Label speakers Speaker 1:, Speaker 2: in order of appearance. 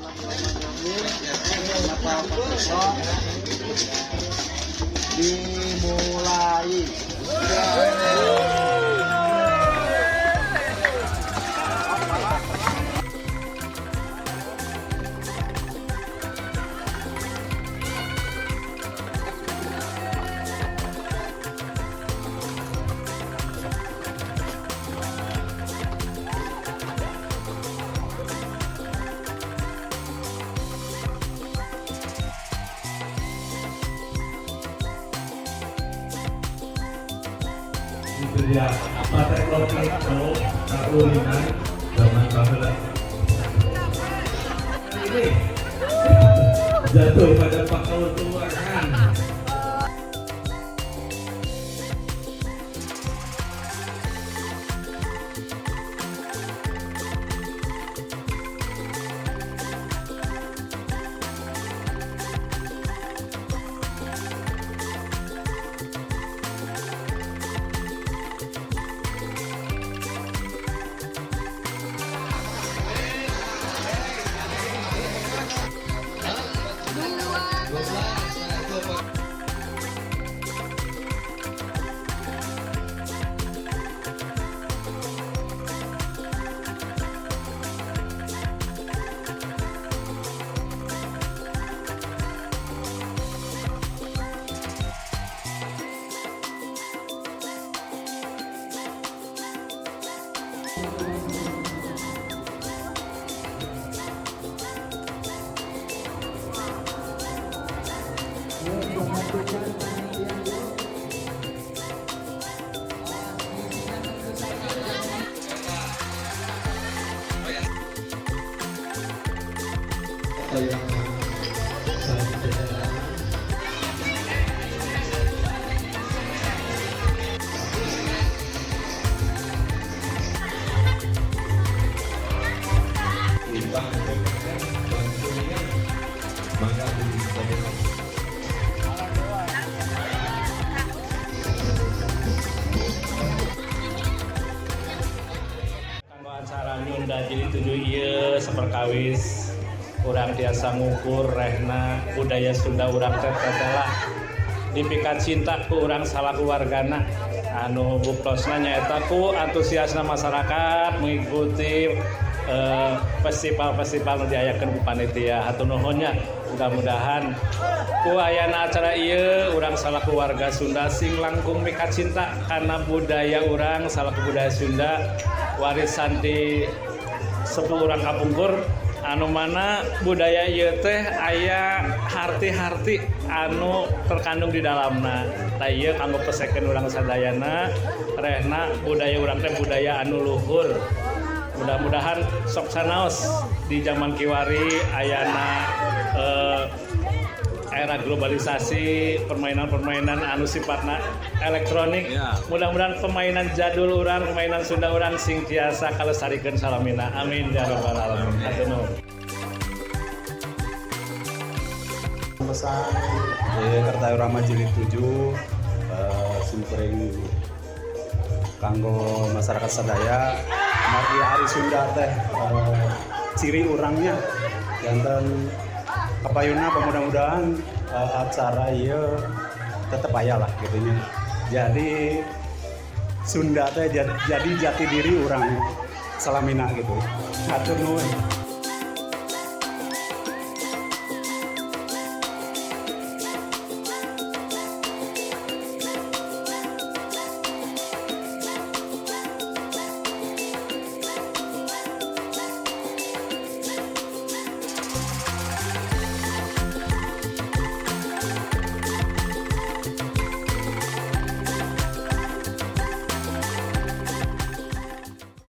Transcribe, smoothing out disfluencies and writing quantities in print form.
Speaker 1: Rampak Pateklok dimulai.
Speaker 2: Ya, Pateklok Kaulinan zaman Barat. Ini jatuh pada Pak Kaulinan.
Speaker 3: Acara Nyunda Jilid 7 ieu saperkawis urang tiasa ngukur rehna budaya Sunda urang teh adalah dipikat cinta ku urang salah keluargana anu buktosna nyaeta ku antusiasna masyarakat mengikuti festival-festival nu diayakeun ku panitia. Hatur nuhunnya mudah-mudahan ku ayana acara ieu urang salah keluarga Sunda sing langkung mikat cinta karena budaya urang salah budaya Sunda warisan di sepuh urang kapungkur anu mana budaya ieu teh aya harti-harti anu terkandung di dalamna. Tah ieu kanggo pesekeun urang sadayana rehna budaya urang teh budaya anu luhur. Mudah-mudahan sok sanaos di zaman kiwari ayana era globalisasi permainan-permainan anu sifatna elektronik ya. Mudah-mudahan permainan jadul urang, permainan Sunda urang sing tiasa kalestarikeun salamina. Amin ya rabbal alamin. Hatur nuhun.
Speaker 4: Pesan Kertawirama Jilid 7 simpering kanggo masyarakat sadaya margi ari Sunda teh ciri urangnya janten kapayuna mudah-mudahan acara ieu tetep aya lah gitu nya. Jadi Sunda teh jadi jati diri urang salamina gitu. Hatur nuhun.